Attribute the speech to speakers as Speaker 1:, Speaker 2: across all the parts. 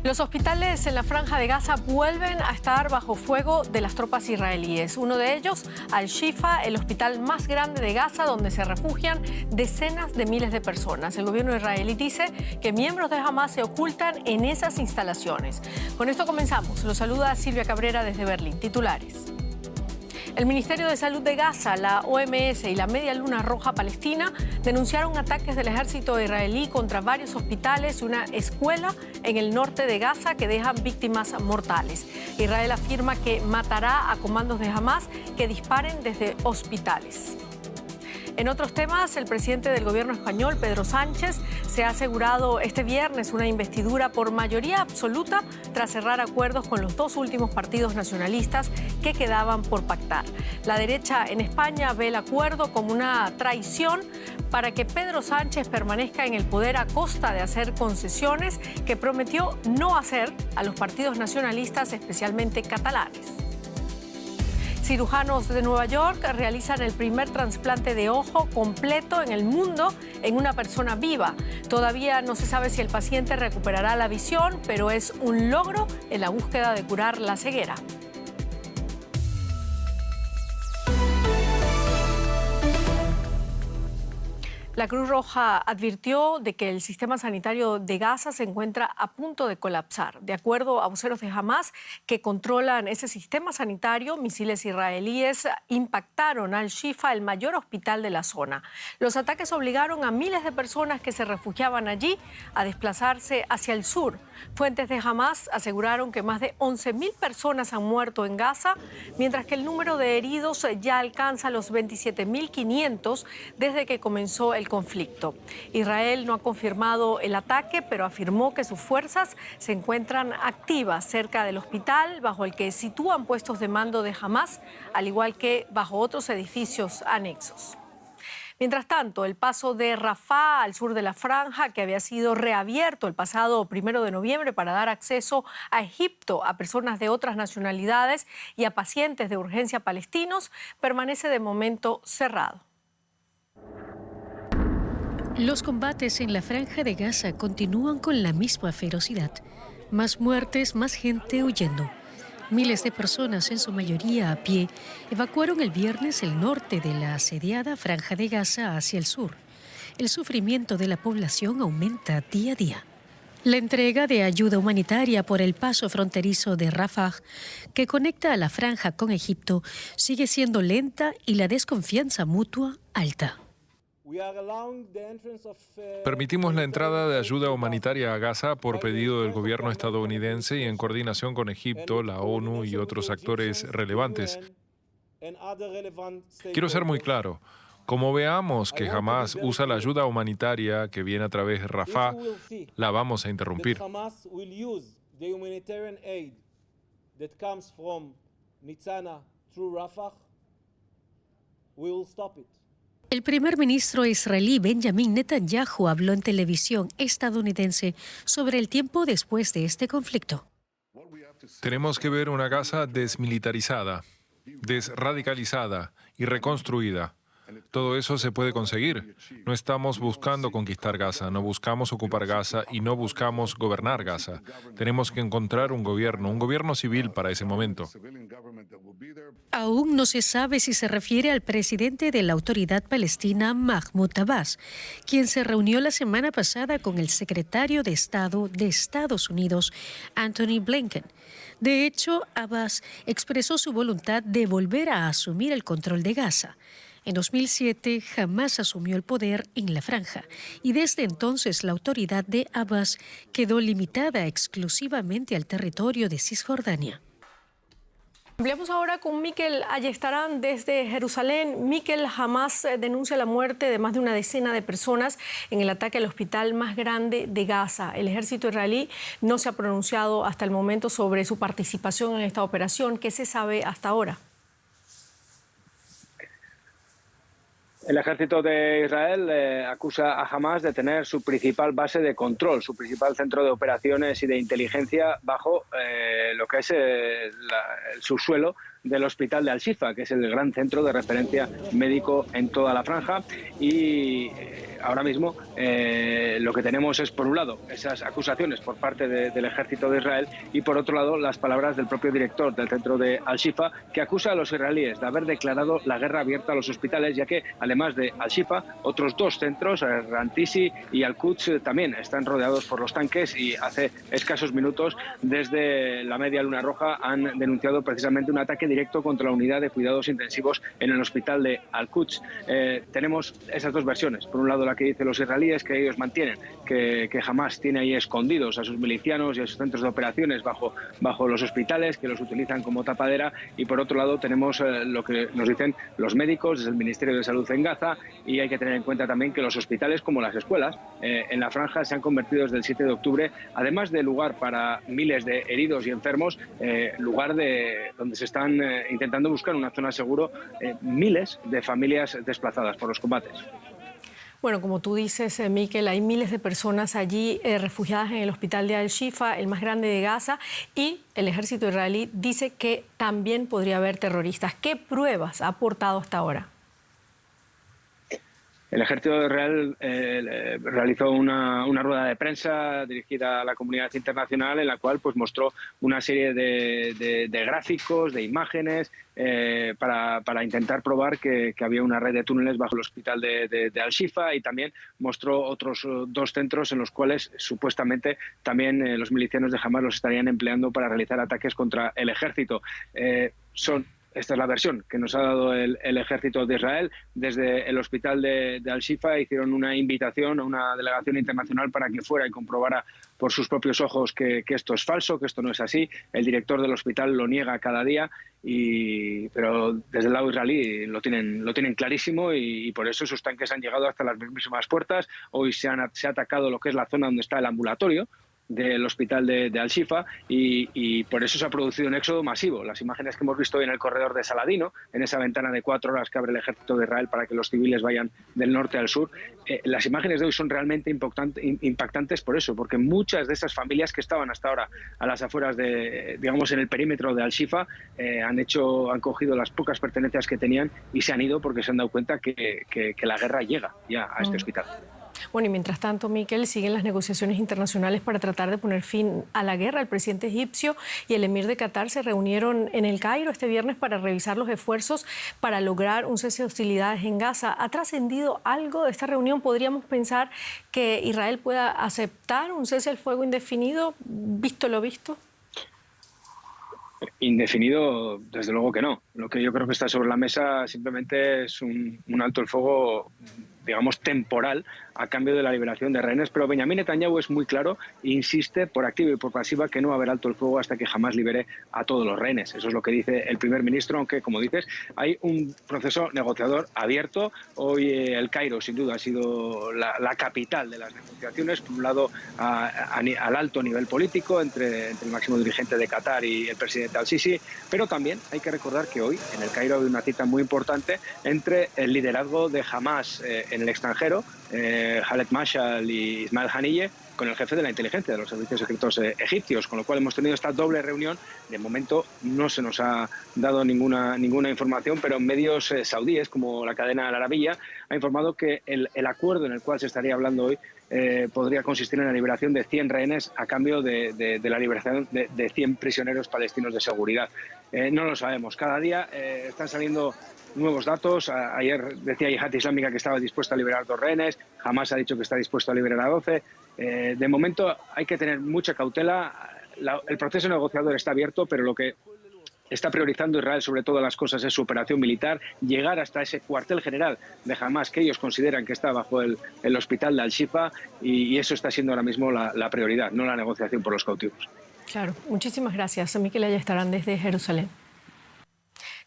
Speaker 1: Los hospitales en la Franja de Gaza vuelven a estar bajo fuego de las tropas israelíes. Uno de ellos, Al-Shifa, el hospital más grande de Gaza, donde se refugian decenas de miles de personas. El gobierno israelí dice que miembros de Hamas se ocultan en esas instalaciones. Con esto comenzamos. Los saluda Silvia Cabrera desde Berlín. Titulares. El Ministerio de Salud de Gaza, la OMS y la Media Luna Roja Palestina denunciaron ataques del ejército israelí contra varios hospitales y una escuela en el norte de Gaza que dejan víctimas mortales. Israel afirma que matará a comandos de Hamas que disparen desde hospitales. En otros temas, el presidente del gobierno español, Pedro Sánchez, se ha asegurado este viernes una investidura por mayoría absoluta tras cerrar acuerdos con los dos últimos partidos nacionalistas que quedaban por pactar. La derecha en España ve el acuerdo como una traición para que Pedro Sánchez permanezca en el poder a costa de hacer concesiones que prometió no hacer a los partidos nacionalistas, especialmente catalanes. Cirujanos de Nueva York realizan el primer trasplante de ojo completo en el mundo en una persona viva. Todavía no se sabe si el paciente recuperará la visión, pero es un logro en la búsqueda de curar la ceguera. La Cruz Roja advirtió de que el sistema sanitario de Gaza se encuentra a punto de colapsar. De acuerdo a voceros de Hamas que controlan ese sistema sanitario, misiles israelíes impactaron Al-Shifa, el mayor hospital de la zona. Los ataques obligaron a miles de personas que se refugiaban allí a desplazarse hacia el sur. Fuentes de Hamas aseguraron que más de 11.000 personas han muerto en Gaza, mientras que el número de heridos ya alcanza los 27.500 desde que comenzó el conflicto. Israel no ha confirmado el ataque, pero afirmó que sus fuerzas se encuentran activas cerca del hospital, bajo el que sitúan puestos de mando de Hamas, al igual que bajo otros edificios anexos. Mientras tanto, el paso de Rafah al sur de la Franja, que había sido reabierto el pasado 1 de noviembre para dar acceso a Egipto a personas de otras nacionalidades y a pacientes de urgencia palestinos, permanece de momento cerrado.
Speaker 2: Los combates en la Franja de Gaza continúan con la misma ferocidad. Más muertes, más gente huyendo. Miles de personas, en su mayoría a pie, evacuaron el viernes el norte de la asediada Franja de Gaza hacia el sur. El sufrimiento de la población aumenta día a día. La entrega de ayuda humanitaria por el paso fronterizo de Rafah, que conecta a la Franja con Egipto, sigue siendo lenta y la desconfianza mutua alta.
Speaker 3: Permitimos la entrada de ayuda humanitaria a Gaza por pedido del gobierno estadounidense y en coordinación con Egipto, la ONU y otros actores relevantes. Quiero ser muy claro. Como veamos que Hamas usa la ayuda humanitaria que viene a través de Rafah, la vamos a interrumpir.
Speaker 2: El primer ministro israelí Benjamin Netanyahu habló en televisión estadounidense sobre el tiempo después de este conflicto.
Speaker 3: Tenemos que ver una Gaza desmilitarizada, desradicalizada y reconstruida. Todo eso se puede conseguir. No estamos buscando conquistar Gaza, no buscamos ocupar Gaza y no buscamos gobernar Gaza. Tenemos que encontrar un gobierno civil para ese momento.
Speaker 2: Aún no se sabe si se refiere al presidente de la Autoridad Palestina, Mahmoud Abbas, quien se reunió la semana pasada con el secretario de Estado de Estados Unidos, Antony Blinken. De hecho, Abbas expresó su voluntad de volver a asumir el control de Gaza. En 2007, Hamas asumió el poder en la franja y desde entonces la autoridad de Abbas quedó limitada exclusivamente al territorio de Cisjordania.
Speaker 1: Hablemos ahora con Mikel Ayestarán desde Jerusalén. Mikel, Hamas denuncia la muerte de más de una decena de personas en el ataque al hospital más grande de Gaza. El ejército israelí no se ha pronunciado hasta el momento sobre su participación en esta operación. ¿Qué se sabe hasta ahora?
Speaker 4: El ejército de Israel acusa a Hamas de tener su principal base de control, su principal centro de operaciones y de inteligencia bajo lo que es el subsuelo del hospital de Al-Shifa, que es el gran centro de referencia médico en toda la franja. Y ahora mismo lo que tenemos es, por un lado, esas acusaciones por parte del ejército de Israel y, por otro lado, las palabras del propio director del centro de Al-Shifa, que acusa a los israelíes de haber declarado la guerra abierta a los hospitales, ya que, además de Al-Shifa, otros dos centros, Rantisi y Al-Quds, también están rodeados por los tanques y hace escasos minutos, desde la Media Luna Roja, han denunciado precisamente un ataque directo contra la unidad de cuidados intensivos en el hospital de Al-Quds. Tenemos esas dos versiones. Por un lado, la que dicen los israelíes, que ellos mantienen que Hamás tiene ahí escondidos a sus milicianos y a sus centros de operaciones bajo los hospitales, que los utilizan como tapadera, y por otro lado tenemos lo que nos dicen los médicos desde el Ministerio de Salud en Gaza, y hay que tener en cuenta también que los hospitales, como las escuelas, en la franja se han convertido desde el 7 de octubre, además de lugar para miles de heridos y enfermos, lugar donde se están intentando buscar una zona segura miles de familias desplazadas por los combates.
Speaker 1: Bueno, como tú dices, Miquel, hay miles de personas allí refugiadas en el hospital de Al-Shifa, el más grande de Gaza, y el ejército israelí dice que también podría haber terroristas. ¿Qué pruebas ha aportado hasta ahora?
Speaker 4: El ejército de Israel realizó una rueda de prensa dirigida a la comunidad internacional, en la cual pues mostró una serie de gráficos, de imágenes, para intentar probar que había una red de túneles bajo el hospital de Al-Shifa, y también mostró otros dos centros en los cuales supuestamente también los milicianos de Hamás los estarían empleando para realizar ataques contra el ejército. Esta es la versión que nos ha dado el ejército de Israel. Desde el hospital de Al-Shifa hicieron una invitación a una delegación internacional para que fuera y comprobara por sus propios ojos que esto es falso, que esto no es así. El director del hospital lo niega cada día, pero desde el lado israelí lo tienen clarísimo, y por eso sus tanques han llegado hasta las mismas puertas. Hoy se ha atacado lo que es la zona donde está el ambulatorio del hospital de Al-Shifa, y por eso se ha producido un éxodo masivo. Las imágenes que hemos visto hoy en el corredor de Saladino, en esa ventana de 4 horas que abre el ejército de Israel para que los civiles vayan del norte al sur, las imágenes de hoy son realmente impactantes por eso, porque muchas de esas familias que estaban hasta ahora a las afueras digamos, en el perímetro de Al-Shifa, han cogido las pocas pertenencias que tenían y se han ido porque se han dado cuenta que la guerra llega ya a este hospital.
Speaker 1: Bueno, y mientras tanto, Miquel, siguen las negociaciones internacionales para tratar de poner fin a la guerra. El presidente egipcio y el emir de Qatar se reunieron en El Cairo este viernes para revisar los esfuerzos para lograr un cese de hostilidades en Gaza. ¿Ha trascendido algo de esta reunión? ¿Podríamos pensar que Israel pueda aceptar un cese al fuego indefinido, visto lo visto?
Speaker 4: Indefinido, desde luego que no. Lo que yo creo que está sobre la mesa simplemente es un alto el fuego, digamos, temporal, a cambio de la liberación de rehenes. Pero Benjamín Netanyahu es muy claro e insiste por activa y por pasiva que no va a haber alto el fuego hasta que jamás libere a todos los rehenes. Eso es lo que dice el primer ministro, aunque, como dices, hay un proceso negociador abierto. Hoy El Cairo, sin duda, ha sido la capital de las negociaciones. Por un lado, al alto nivel político, entre el máximo dirigente de Qatar y el presidente al-Sisi, pero también hay que recordar que hoy en El Cairo hay una cita muy importante entre el liderazgo de Hamás en el extranjero, Khaled Mashal y Ismail Haniyeh, con el jefe de la inteligencia de los servicios secretos egipcios, con lo cual hemos tenido esta doble reunión. De momento no se nos ha dado ninguna información, pero en medios saudíes, como la cadena Al Arabiya, ha informado que el acuerdo en el cual se estaría hablando hoy podría consistir en la liberación de 100 rehenes a cambio de la liberación de 100 prisioneros palestinos de seguridad. No lo sabemos. Cada día están saliendo nuevos datos. Ayer decía Yihad Islámica que estaba dispuesta a liberar 2 rehenes. Hamás ha dicho que está dispuesto a liberar a 12. De momento hay que tener mucha cautela. El proceso negociador está abierto, pero lo que está priorizando Israel sobre todas las cosas es su operación militar, llegar hasta ese cuartel general de Hamás que ellos consideran que está bajo el hospital de Al-Shifa, y eso está siendo ahora mismo la prioridad, no la negociación por los cautivos.
Speaker 1: Claro, muchísimas gracias. Miquel Ayestarán desde Jerusalén.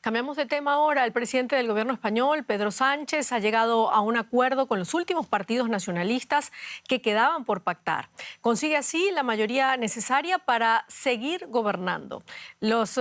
Speaker 1: Cambiamos de tema ahora. El presidente del gobierno español, Pedro Sánchez, ha llegado a un acuerdo con los últimos partidos nacionalistas que quedaban por pactar. Consigue así la mayoría necesaria para seguir gobernando. Las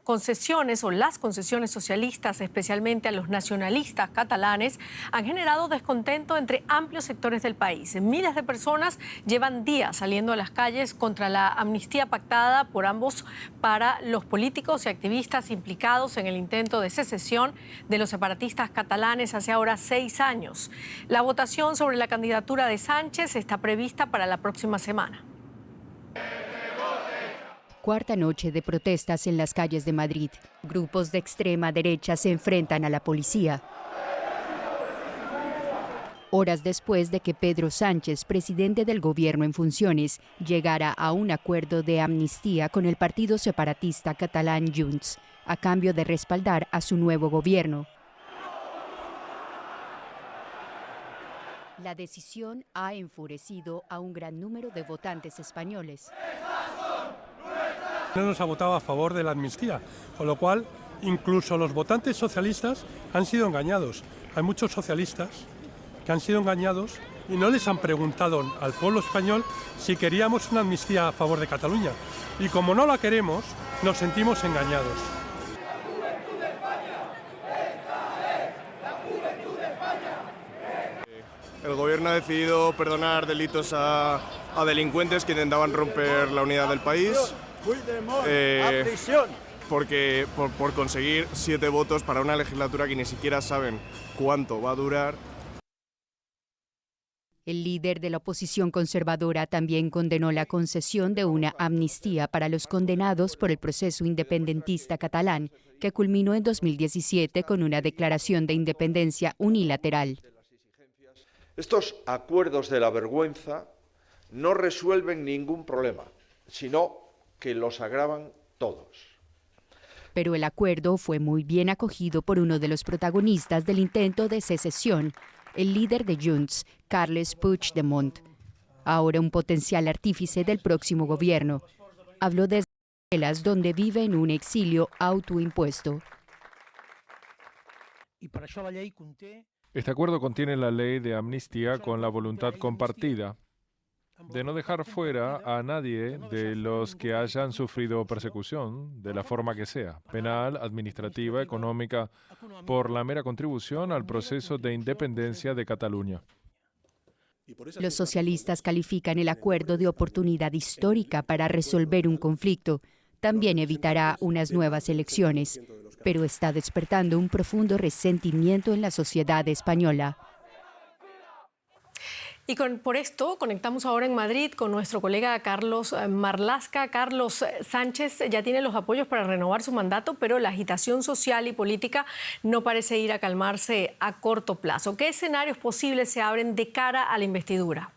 Speaker 1: concesiones socialistas, especialmente a los nacionalistas catalanes, han generado descontento entre amplios sectores del país. Miles de personas llevan días saliendo a las calles contra la amnistía pactada por ambos para los políticos y activistas implicados en el intento de secesión de los separatistas catalanes hace ahora 6 años. La votación sobre la candidatura de Sánchez está prevista para la próxima semana.
Speaker 5: Cuarta noche de protestas en las calles de Madrid. Grupos de extrema derecha se enfrentan a la policía. Horas después de que Pedro Sánchez, presidente del gobierno en funciones, llegara a un acuerdo de amnistía con el partido separatista catalán Junts, a cambio de respaldar a su nuevo gobierno. La decisión ha enfurecido a un gran número de votantes españoles.
Speaker 6: No nos ha votado a favor de la amnistía, con lo cual incluso los votantes socialistas han sido engañados. Hay muchos socialistas que han sido engañados y no les han preguntado al pueblo español si queríamos una amnistía a favor de Cataluña. Y como no la queremos, nos sentimos engañados.
Speaker 7: El gobierno ha decidido perdonar delitos a delincuentes que intentaban romper la unidad del país. Porque por conseguir 7 votos para una legislatura que ni siquiera saben cuánto va a durar.
Speaker 5: El líder de la oposición conservadora también condenó la concesión de una amnistía para los condenados por el proceso independentista catalán, que culminó en 2017 con una declaración de independencia unilateral.
Speaker 8: Estos acuerdos de la vergüenza no resuelven ningún problema, sino que los agravan todos.
Speaker 5: Pero el acuerdo fue muy bien acogido por uno de los protagonistas del intento de secesión, el líder de Junts, Carles Puigdemont, ahora un potencial artífice del próximo gobierno. Habló desde Bruselas, donde vive en un exilio autoimpuesto.
Speaker 3: Este acuerdo contiene la ley de amnistía con la voluntad compartida de no dejar fuera a nadie de los que hayan sufrido persecución, de la forma que sea, penal, administrativa, económica, por la mera contribución al proceso de independencia de Cataluña.
Speaker 5: Los socialistas califican el acuerdo de oportunidad histórica para resolver un conflicto. También evitará unas nuevas elecciones, pero está despertando un profundo resentimiento en la sociedad española.
Speaker 1: Y por esto conectamos ahora en Madrid con nuestro colega Carlos Marlasca. Carlos, Sánchez ya tiene los apoyos para renovar su mandato, pero la agitación social y política no parece ir a calmarse a corto plazo. ¿Qué escenarios posibles se abren de cara a la investidura?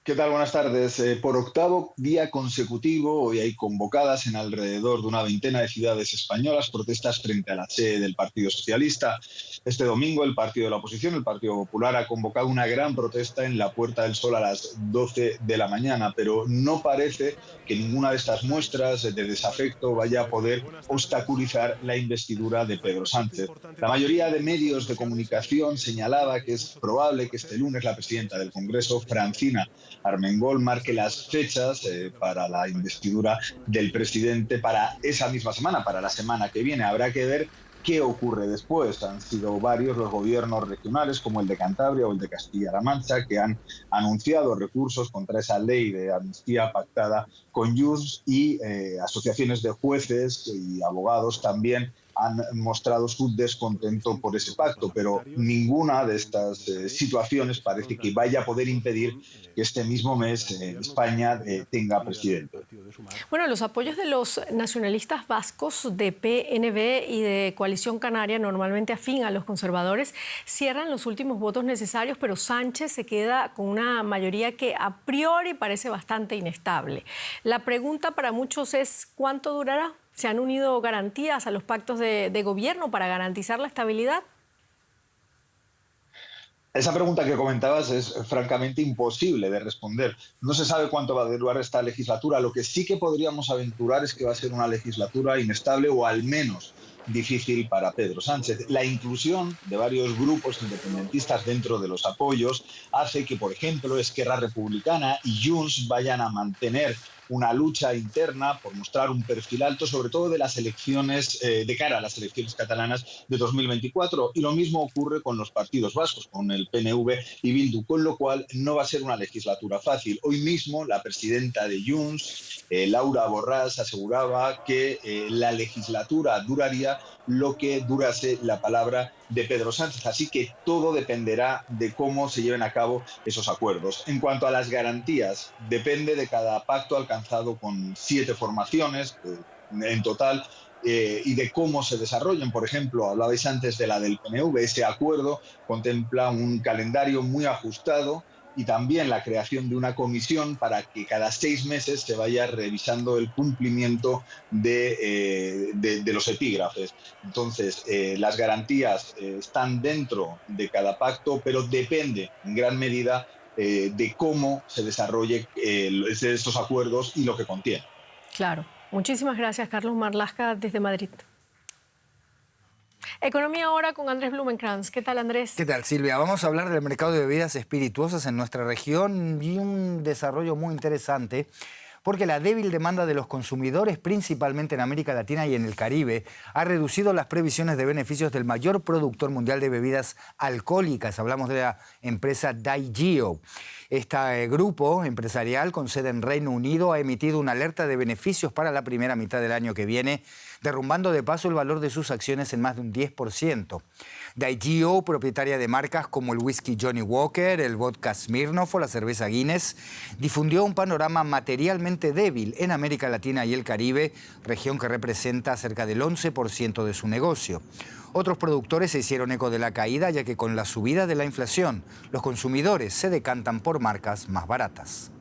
Speaker 9: ¿Qué tal? Buenas tardes. Por octavo día consecutivo, hoy hay convocadas en alrededor de una veintena de ciudades españolas protestas frente a la sede del Partido Socialista. Este domingo el partido de la oposición, el Partido Popular, ha convocado una gran protesta en la Puerta del Sol a las 12 de la mañana, pero no parece que ninguna de estas muestras de desafecto vaya a poder obstaculizar la investidura de Pedro Sánchez. La mayoría de medios de comunicación señalaba que es probable que este lunes la presidenta del Congreso, Francina Armengol, marque las fechas para la investidura del presidente para esa misma semana, para la semana que viene. Habrá que ver qué ocurre después. Han sido varios los gobiernos regionales, como el de Cantabria o el de Castilla-La Mancha, que han anunciado recursos contra esa ley de amnistía pactada con Junts, y asociaciones de jueces y abogados también han mostrado su descontento por ese pacto, pero ninguna de estas situaciones parece que vaya a poder impedir que este mismo mes España tenga presidente.
Speaker 1: Bueno, los apoyos de los nacionalistas vascos de PNV y de Coalición Canaria, normalmente afín a los conservadores, cierran los últimos votos necesarios, pero Sánchez se queda con una mayoría que a priori parece bastante inestable. La pregunta para muchos es ¿cuánto durará? ¿Se han unido garantías a los pactos de gobierno para garantizar la estabilidad?
Speaker 9: Esa pregunta que comentabas es francamente imposible de responder. No se sabe cuánto va a durar esta legislatura. Lo que sí que podríamos aventurar es que va a ser una legislatura inestable o al menos difícil para Pedro Sánchez. La inclusión de varios grupos independentistas dentro de los apoyos hace que, por ejemplo, Esquerra Republicana y Junts vayan a mantener una lucha interna por mostrar un perfil alto, sobre todo de las elecciones, de cara a las elecciones catalanas de 2024. Y lo mismo ocurre con los partidos vascos, con el PNV y Bildu, con lo cual no va a ser una legislatura fácil. Hoy mismo la presidenta de Junts, Laura Borràs, aseguraba que la legislatura duraría lo que durase la palabra de Pedro Sánchez. Así que todo dependerá de cómo se lleven a cabo esos acuerdos. En cuanto a las garantías, depende de cada pacto alcanzado con 7 formaciones en total, y de cómo se desarrollen. Por ejemplo, hablabais antes de la del PNV. Ese acuerdo contempla un calendario muy ajustado y también la creación de una comisión para que cada 6 meses se vaya revisando el cumplimiento de los epígrafes. Entonces, las garantías están dentro de cada pacto, pero depende en gran medida de cómo se desarrolle estos acuerdos y lo que contienen.
Speaker 1: Claro. Muchísimas gracias, Carlos Marlaska, desde Madrid. Economía ahora con Andrés Blumenkrantz. ¿Qué tal, Andrés?
Speaker 10: ¿Qué tal, Silvia? Vamos a hablar del mercado de bebidas espirituosas en nuestra región y un desarrollo muy interesante, porque la débil demanda de los consumidores, principalmente en América Latina y en el Caribe, ha reducido las previsiones de beneficios del mayor productor mundial de bebidas alcohólicas. Hablamos de la empresa Diageo. Este grupo empresarial con sede en Reino Unido ha emitido una alerta de beneficios para la primera mitad del año que viene, derrumbando de paso el valor de sus acciones en más de un 10%. Diageo, propietaria de marcas como el whisky Johnny Walker, el vodka Smirnoff o la cerveza Guinness, difundió un panorama materialmente débil en América Latina y el Caribe, región que representa cerca del 11% de su negocio. Otros productores se hicieron eco de la caída, ya que con la subida de la inflación, los consumidores se decantan por marcas más baratas.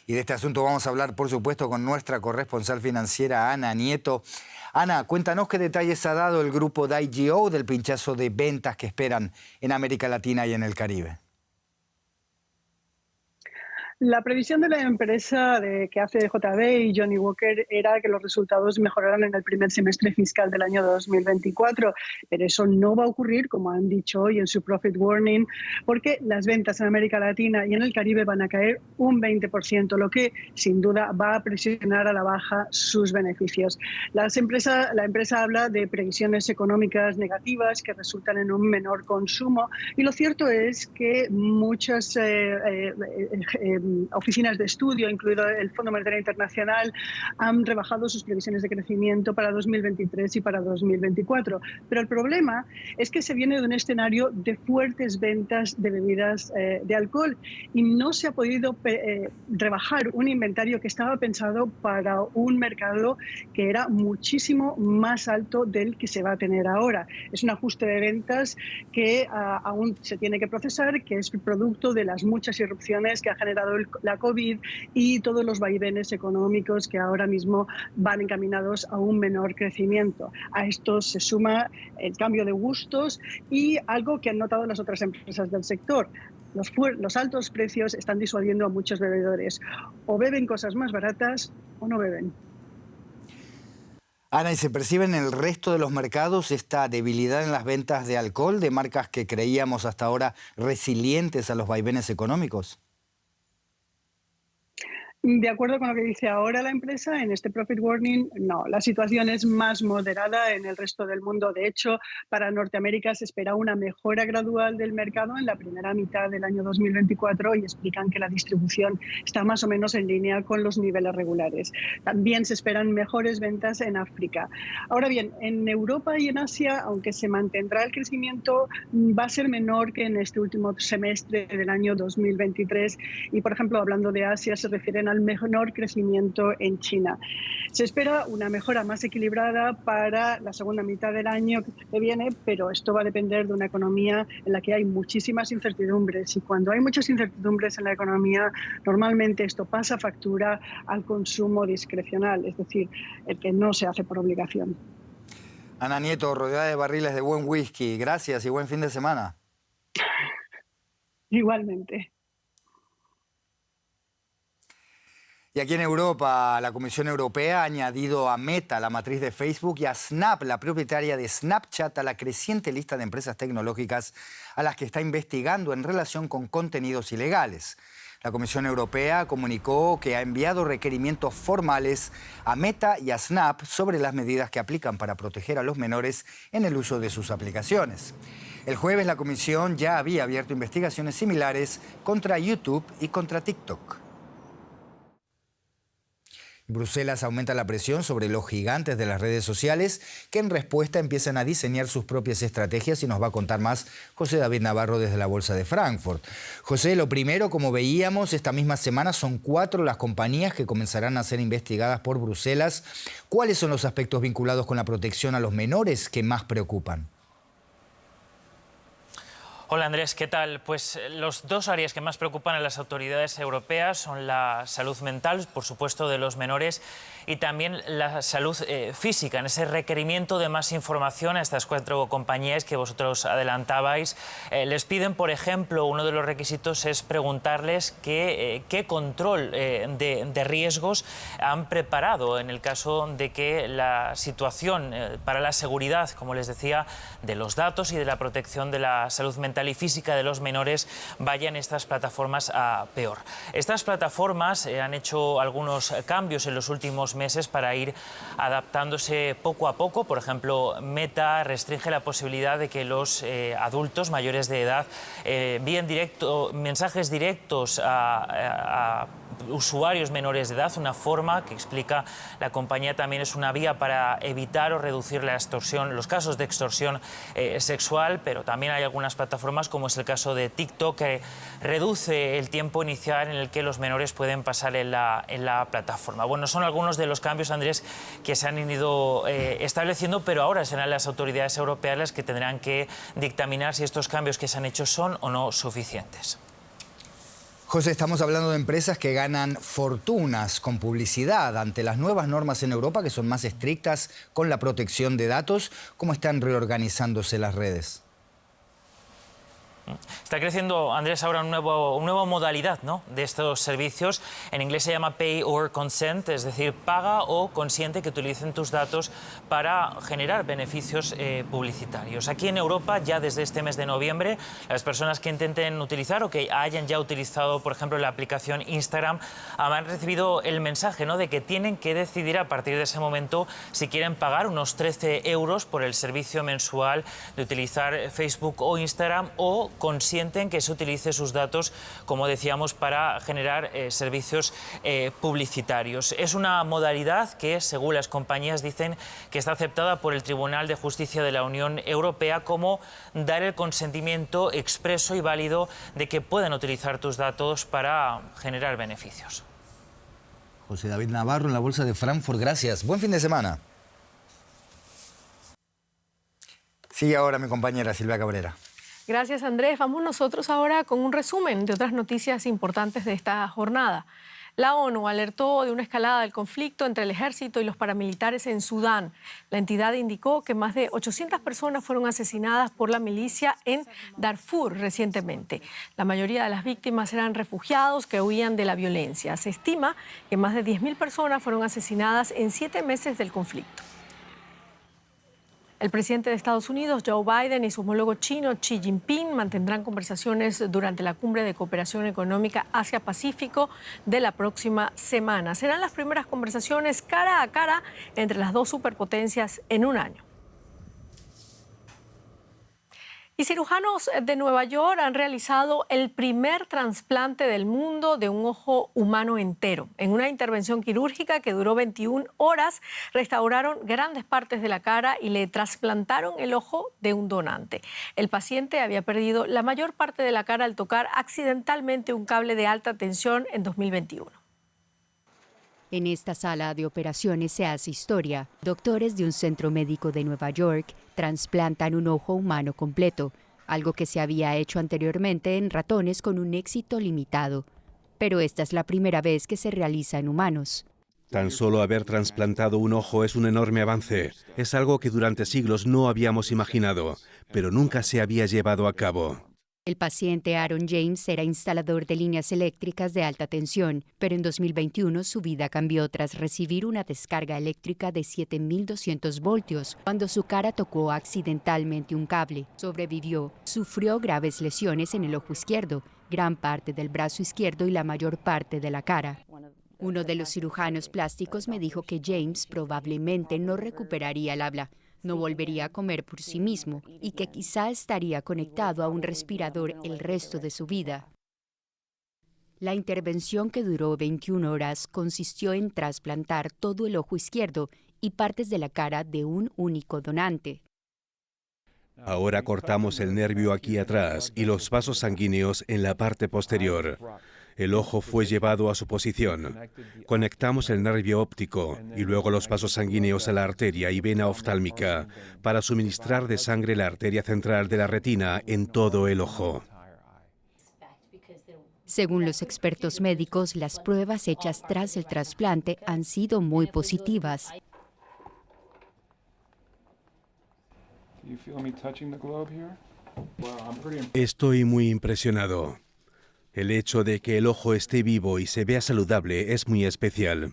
Speaker 10: Y de este asunto vamos a hablar, por supuesto, con nuestra corresponsal financiera, Ana Nieto. Ana, cuéntanos qué detalles ha dado el grupo Diageo del pinchazo de ventas que esperan en América Latina y en el Caribe.
Speaker 11: La previsión de la empresa que hace JB y Johnny Walker era que los resultados mejoraran en el primer semestre fiscal del año 2024, pero eso no va a ocurrir, como han dicho hoy en su Profit Warning, porque las ventas en América Latina y en el Caribe van a caer un 20%, lo que sin duda va a presionar a la baja sus beneficios. La empresa habla de previsiones económicas negativas que resultan en un menor consumo, y lo cierto es que muchas oficinas de estudio, incluido el Fondo Monetario Internacional, han rebajado sus previsiones de crecimiento para 2023 y para 2024. Pero el problema es que se viene de un escenario de fuertes ventas de bebidas de alcohol y no se ha podido rebajar un inventario que estaba pensado para un mercado que era muchísimo más alto del que se va a tener ahora. Es un ajuste de ventas que aún se tiene que procesar, que es producto de las muchas irrupciones que ha generado la COVID y todos los vaivenes económicos que ahora mismo van encaminados a un menor crecimiento. A esto se suma el cambio de gustos y algo que han notado las otras empresas del sector. Los altos precios están disuadiendo a muchos bebedores. O beben cosas más baratas o no beben.
Speaker 10: Ana, ¿y se percibe en el resto de los mercados esta debilidad en las ventas de alcohol de marcas que creíamos hasta ahora resilientes a los vaivenes económicos?
Speaker 11: De acuerdo con lo que dice ahora la empresa, en este Profit Warning, no. La situación es más moderada en el resto del mundo. De hecho, para Norteamérica se espera una mejora gradual del mercado en la primera mitad del año 2024 y explican que la distribución está más o menos en línea con los niveles regulares. También se esperan mejores ventas en África. Ahora bien, en Europa y en Asia, aunque se mantendrá el crecimiento, va a ser menor que en este último semestre del año 2023. Y, por ejemplo, hablando de Asia, se refieren al menor crecimiento en China. Se espera una mejora más equilibrada para la segunda mitad del año que viene, pero esto va a depender de una economía en la que hay muchísimas incertidumbres, y cuando hay muchas incertidumbres en la economía, normalmente esto pasa factura al consumo discrecional, es decir, el que no se hace por obligación.
Speaker 10: Ana Nieto, rodeada de barriles de buen whisky. Gracias y buen fin de semana.
Speaker 11: Igualmente.
Speaker 10: Y aquí en Europa, la Comisión Europea ha añadido a Meta, la matriz de Facebook, y a Snap, la propietaria de Snapchat, a la creciente lista de empresas tecnológicas a las que está investigando en relación con contenidos ilegales. La Comisión Europea comunicó que ha enviado requerimientos formales a Meta y a Snap sobre las medidas que aplican para proteger a los menores en el uso de sus aplicaciones. El jueves la Comisión ya había abierto investigaciones similares contra YouTube y contra TikTok. Bruselas aumenta la presión sobre los gigantes de las redes sociales que en respuesta empiezan a diseñar sus propias estrategias y nos va a contar más José David Navarro desde la Bolsa de Frankfurt. José, lo primero, como veíamos, esta misma semana son 4 las compañías que comenzarán a ser investigadas por Bruselas. ¿Cuáles son los aspectos vinculados con la protección a los menores que más preocupan?
Speaker 12: Hola Andrés, ¿qué tal? Pues los 2 áreas que más preocupan a las autoridades europeas son la salud mental, por supuesto, de los menores y también la salud física. En ese requerimiento de más información a estas 4 compañías que vosotros adelantabais, les piden, por ejemplo, uno de los requisitos es preguntarles qué control de riesgos han preparado en el caso de que la situación para la seguridad, como les decía, de los datos y de la protección de la salud mental y física de los menores vayan estas plataformas a peor. Estas plataformas han hecho algunos cambios en los últimos meses para ir adaptándose poco a poco. Por ejemplo, Meta restringe la posibilidad de que los adultos mayores de edad envíen mensajes directos a usuarios menores de edad. Una forma que explica la compañía también es una vía para evitar o reducir la extorsión, los casos de extorsión sexual, pero también hay algunas plataformas, como es el caso de TikTok, que reduce el tiempo inicial en el que los menores pueden pasar en la plataforma. Bueno, son algunos de los cambios, Andrés, que se han ido estableciendo, pero ahora serán las autoridades europeas las que tendrán que dictaminar si estos cambios que se han hecho son o no suficientes.
Speaker 10: José, estamos hablando de empresas que ganan fortunas con publicidad. Ante las nuevas normas en Europa, que son más estrictas con la protección de datos, ¿cómo están reorganizándose las redes?
Speaker 12: Está creciendo, Andrés, ahora una nueva modalidad, ¿no?, de estos servicios. En inglés se llama Pay or Consent, es decir, paga o consiente que utilicen tus datos para generar beneficios publicitarios. Aquí en Europa, ya desde este mes de noviembre, las personas que intenten utilizar o que hayan ya utilizado, por ejemplo, la aplicación Instagram, han recibido el mensaje, ¿no?, de que tienen que decidir a partir de ese momento si quieren pagar unos 13 euros por el servicio mensual de utilizar Facebook o Instagram, o consienten que se utilice sus datos, como decíamos, para generar servicios publicitarios. Es una modalidad que, según las compañías, dicen que está aceptada por el Tribunal de Justicia de la Unión Europea como dar el consentimiento expreso y válido de que puedan utilizar tus datos para generar beneficios.
Speaker 10: José David Navarro en la Bolsa de Frankfurt, gracias. Buen fin de semana. Sigue ahora mi compañera Silvia Cabrera.
Speaker 1: Gracias, Andrés. Vamos nosotros ahora con un resumen de otras noticias importantes de esta jornada. La ONU alertó de una escalada del conflicto entre el ejército y los paramilitares en Sudán. La entidad indicó que más de 800 personas fueron asesinadas por la milicia en Darfur recientemente. La mayoría de las víctimas eran refugiados que huían de la violencia. Se estima que más de 10.000 personas fueron asesinadas en 7 meses del conflicto. El presidente de Estados Unidos, Joe Biden, y su homólogo chino, Xi Jinping, mantendrán conversaciones durante la Cumbre de Cooperación Económica Asia-Pacífico de la próxima semana. Serán las primeras conversaciones cara a cara entre las 2 superpotencias en un año. Y cirujanos de Nueva York han realizado el primer trasplante del mundo de un ojo humano entero. En una intervención quirúrgica que duró 21 horas, restauraron grandes partes de la cara y le trasplantaron el ojo de un donante. El paciente había perdido la mayor parte de la cara al tocar accidentalmente un cable de alta tensión en 2021.
Speaker 5: En esta sala de operaciones se hace historia. Doctores de un centro médico de Nueva York trasplantan un ojo humano completo, algo que se había hecho anteriormente en ratones con un éxito limitado. Pero esta es la primera vez que se realiza en humanos.
Speaker 13: Tan solo haber trasplantado un ojo es un enorme avance. Es algo que durante siglos no habíamos imaginado, pero nunca se había llevado a cabo.
Speaker 5: El paciente Aaron James era instalador de líneas eléctricas de alta tensión, pero en 2021 su vida cambió tras recibir una descarga eléctrica de 7.200 voltios cuando su cara tocó accidentalmente un cable. Sobrevivió. Sufrió graves lesiones en el ojo izquierdo, gran parte del brazo izquierdo y la mayor parte de la cara. Uno de los cirujanos plásticos me dijo que James probablemente no recuperaría el habla, no volvería a comer por sí mismo y que quizá estaría conectado a un respirador el resto de su vida. La intervención, que duró 21 horas, consistió en trasplantar todo el ojo izquierdo y partes de la cara de un único donante.
Speaker 13: Ahora cortamos el nervio aquí atrás y los vasos sanguíneos en la parte posterior. El ojo fue llevado a su posición. Conectamos el nervio óptico y luego los vasos sanguíneos a la arteria y vena oftálmica para suministrar de sangre la arteria central de la retina en todo el ojo.
Speaker 5: Según los expertos médicos, las pruebas hechas tras el trasplante han sido muy positivas.
Speaker 13: Estoy muy impresionado. El hecho de que el ojo esté vivo y se vea saludable es muy especial.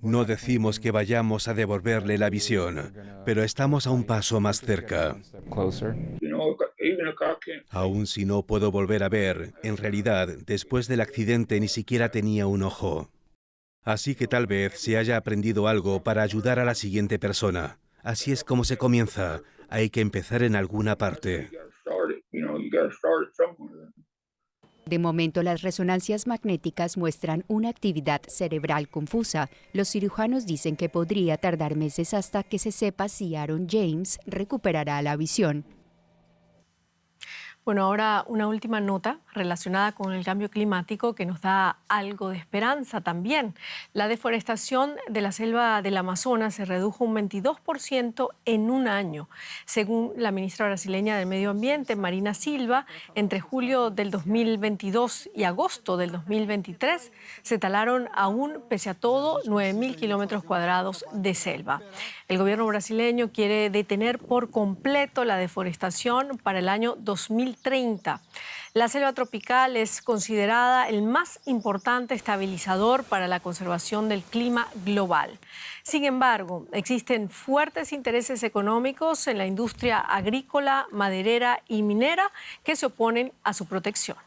Speaker 13: No decimos que vayamos a devolverle la visión, pero estamos a un paso más cerca. Aun si no puedo volver a ver, en realidad, después del accidente ni siquiera tenía un ojo. Así que tal vez se haya aprendido algo para ayudar a la siguiente persona. Así es como se comienza. Hay que empezar en alguna parte.
Speaker 5: De momento, las resonancias magnéticas muestran una actividad cerebral confusa. Los cirujanos dicen que podría tardar meses hasta que se sepa si Aaron James recuperará la visión.
Speaker 1: Bueno, ahora una última nota relacionada con el cambio climático que nos da algo de esperanza también. La deforestación de la selva del Amazonas se redujo un 22% en un año. Según la ministra brasileña del Medio Ambiente, Marina Silva, entre julio del 2022 y agosto del 2023 se talaron aún, pese a todo, 9.000 kilómetros cuadrados de selva. El gobierno brasileño quiere detener por completo la deforestación para el año 2030. La selva tropical es considerada el más importante estabilizador para la conservación del clima global. Sin embargo, existen fuertes intereses económicos en la industria agrícola, maderera y minera que se oponen a su protección.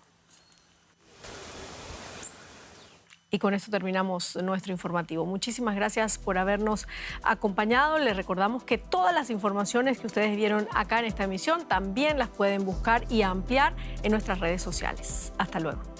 Speaker 1: Y con esto terminamos nuestro informativo. Muchísimas gracias por habernos acompañado. Les recordamos que todas las informaciones que ustedes vieron acá en esta emisión también las pueden buscar y ampliar en nuestras redes sociales. Hasta luego.